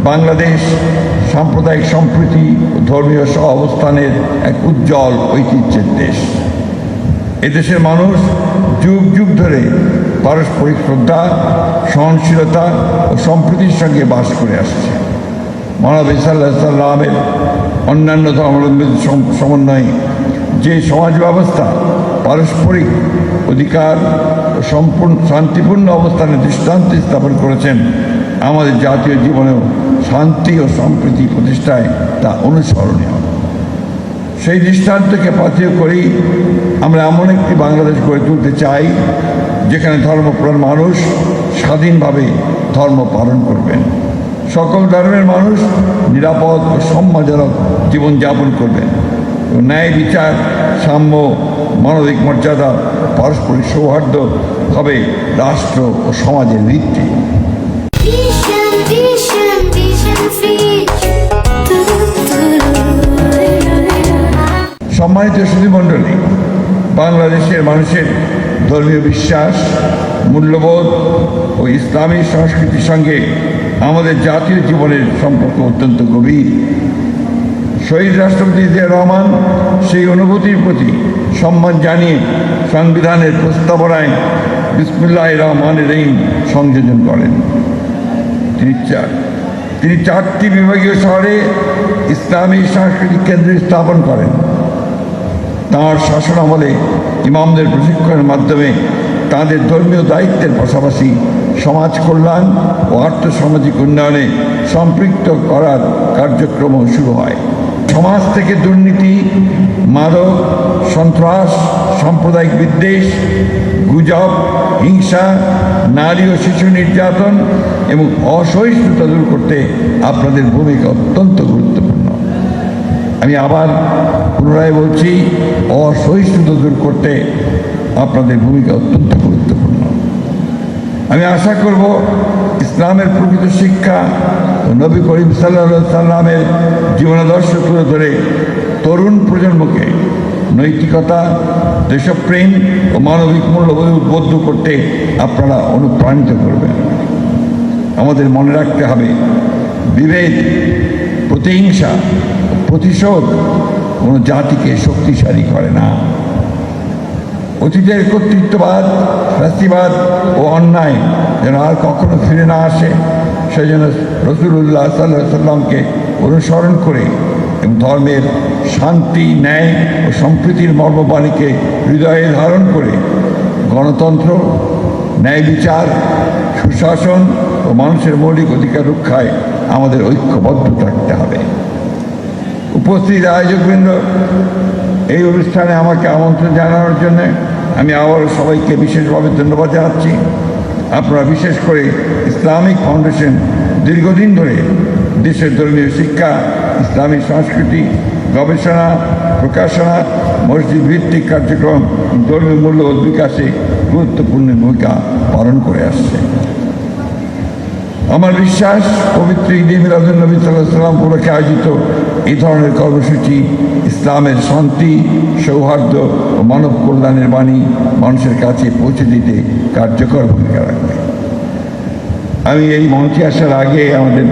বাংলাদেশ সাম্প্রদায়িক সম্প্রীতি ও ধর্মীয় সহাবস্থানের এক উজ্জ্বল ঐতিহ্যের দেশ। এদেশের মানুষ যুগ যুগ ধরে পারস্পরিক শ্রদ্ধা, সহনশীলতা ও সম্প্রীতির সঙ্গে বাস করে আসছে। মহানবী সাল্লাল্লাহু আলাইহি ওয়াসাল্লামের অন্যান্য ধর্মাবলম্বীদের সমন্বয়ে যে সমাজ ব্যবস্থা পারস্পরিক অধিকার ও সম্পূর্ণ শান্তিপূর্ণ অবস্থানে দৃষ্টান্ত স্থাপন করেছেন, আমাদের জাতীয় জীবনেও শান্তি ও সম্প্রীতি প্রতিষ্ঠায় তা অনুসরণীয়। সেই দৃষ্টান্তকে পাথেয় করেই আমরা এমন একটি বাংলাদেশ গড়ে তুলতে চাই, যেখানে ধর্মপ্রাণ মানুষ স্বাধীনভাবে ধর্ম পালন করবেন, সকল ধর্মের মানুষ নিরাপদ ও সম্মানজনক জীবনযাপন করবেন, ন্যায় বিচার, সাম্য, মানবিক মর্যাদা, পারস্পরিক সৌহার্দ্য হবে রাষ্ট্র ও সমাজের ভিত্তি। সম্মানিত সুধীমণ্ডলী, বাংলাদেশের মানুষের ধর্মীয় বিশ্বাস, মূল্যবোধ ও ইসলামী সংস্কৃতির সঙ্গে আমাদের জাতীয় জীবনের সম্পর্ক অত্যন্ত গভীর। শহীদ রাষ্ট্রপতি জিয়াউর রহমান সেই অনুভূতির প্রতি সম্মান জানিয়ে সংবিধানের প্রস্তাবনায় বিসমিল্লাহির রহমানির রহিম সংযোজন করেন। তিনি 4টি বিভাগীয় শহরে ইসলামী সাংস্কৃতিক কেন্দ্র স্থাপন করেন। তাঁর শাসনামলে ইমামদের প্রশিক্ষণের মাধ্যমে তাঁদের ধর্মীয় দায়িত্বের পাশাপাশি সমাজ কল্যাণ ও আর্থসামাজিক উন্নয়নে সম্পৃক্ত করার কার্যক্রম শুরু হয়। সমাজ থেকে দুর্নীতি, মাদক, সন্ত্রাস, সাম্প্রদায়িক বিদ্বেষ, গুজব, হিংসা, নারী ও শিশু নির্যাতন এবং অসহিষ্ণুতা দূর করতে আপনাদের ভূমিকা অত্যন্ত গুরুত্বপূর্ণ। আমি আবার পুনরায় বলছি, অসহিষ্ণুতা দূর করতে আপনাদের ভূমিকা অত্যন্ত গুরুত্বপূর্ণ। আমি আশা করব ইসলামের প্রকৃত শিক্ষা ও নবী করিম সাল্লাল্লাহু আলাইহি সাল্লামের জীবনাদর্শ তুলে ধরে তরুণ প্রজন্মকে নৈতিকতা, দেশপ্রেম ও মানবিক মূল্যবোধে উদ্বুদ্ধ করতে আপনারা অনুপ্রাণিত করবেন। আমাদের মনে রাখতে হবে, বিভেদ, প্রতিহিংসা, প্রতিশোধ কোনো জাতিকে শক্তিশালী করে না। অতীতের কর্তৃত্ববাদ, ফ্যাসিবাদ ও অন্যায় যেন আর কখনো ফিরে না আসে, সেজন্য রাসূলুল্লাহ সাল্লাল্লাহু আলাইহি সাল্লামকে অনুসরণ করে এবং ধর্মের শান্তি, ন্যায় ও সম্প্রীতির মর্মবাণীকে হৃদয়ে ধারণ করে গণতন্ত্র, ন্যায় বিচার, সুশাসন ও মানুষের মৌলিক অধিকার রক্ষায় আমাদের ঐক্যবদ্ধ থাকতে হবে। উপস্থিত আয়োজকবৃন্দ, এই অনুষ্ঠানে আমাকে আমন্ত্রণ জানানোর জন্য আমি আবারও সবাইকে বিশেষভাবে ধন্যবাদ জানাচ্ছি। আপনারা বিশেষ করে ইসলামিক ফাউন্ডেশন দীর্ঘদিন ধরে দেশের ধর্মীয় শিক্ষা, ইসলামী সংস্কৃতি, গবেষণা, প্রকাশনা, মসজিদ ভিত্তিক কার্যক্রম, ধর্মীয় মূল্যবোধ বিকাশে গুরুত্বপূর্ণ ভূমিকা পালন করে আসছে। আমার বিশ্বাস, পবিত্র ঈদে মিলাদুন নবী সাল্লাল্লাহু আলাইহি ওয়াসাল্লাম উপলক্ষে আয়োজিত এই ধরনের কর্মসূচি ইসলামের শান্তি, সৌহার্দ্য ও মানব কল্যাণের বাণী মানুষের কাছে পৌঁছে দিতে কার্যকর ভূমিকা রাখবে। আমি এই মঞ্চে আসার আগে আমাদের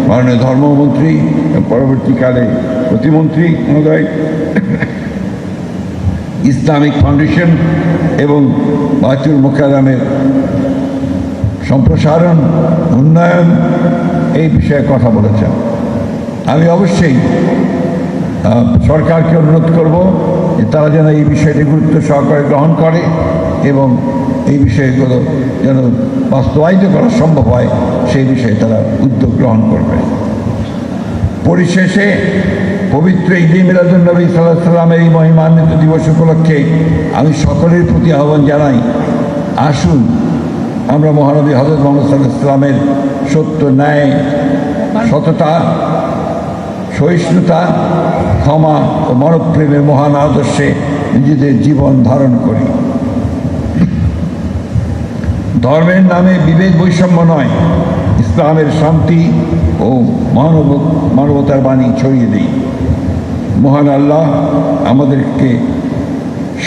মাননীয় ধর্মমন্ত্রী, পরবর্তীকালে প্রতিমন্ত্রী মহোদয়, ইসলামিক ফাউন্ডেশন এবং বাইতুল মুকাররমের সম্প্রসারণ, উন্নয়ন এই বিষয়ে কথা বলেছেন। আমি অবশ্যই সরকারকে অনুরোধ করব যে তারা যেন এই বিষয়টি গুরুত্ব সহকারে গ্রহণ করে এবং এই বিষয়গুলো যেন বাস্তবায়িত করা সম্ভব হয়, সেই বিষয়ে তারা উদ্যোগ গ্রহণ করবে। পরিশেষে পবিত্র ঈদে মিলাদুন নবী সাল্লাল্লাহু আলাইহি ওয়াসাল্লামের এই মহিমান্বিত দিবস উপলক্ষে আমি সকলের প্রতি আহ্বান জানাই, আসুন আমরা মহানবী হযরত মুহাম্মদ সাল্লাল্লাহু আলাইহি ওয়াসাল্লামের সত্য, ন্যায়, সততা, সহিষ্ণুতা, ক্ষমা ও মানবপ্রেমের মহান আদর্শে নিজেদের জীবন ধারণ করি। ধর্মের নামে বিভেদ, বৈষম্য নয়, ইসলামের শান্তি ও মানবতার বাণী ছড়িয়ে দিই। মহান আল্লাহ আমাদেরকে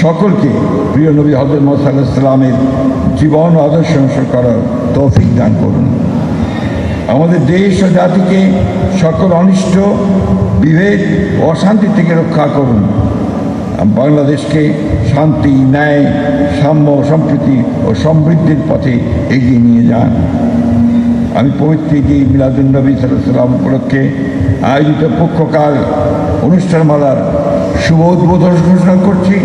সকলকে প্রিয় নবী হযরত মুহাম্মদ সাল্লাল্লাহু আলাইহি ওয়াসাল্লামের জীবন ও আদর্শ অনুসরণ করার তৌফিক দান করুন। আমাদের দেশ ও জাতিকে সকল অনিষ্ট, বিভেদ ও অশান্তি থেকে রক্ষা করুন। বাংলাদেশকে শান্তি, ন্যায়, সাম্য, সম্প্রীতি ও সমৃদ্ধির পথে এগিয়ে নিয়ে যান। আমি পবিত্র ঈদ মিলাদুন্নবী সাল্লাল্লাহু আলাইহি ওয়াসাল্লাম উপলক্ষে আয়োজিত পক্ষকাল অনুষ্ঠানমালার শুভ উদ্বোধন ঘোষণা করছি।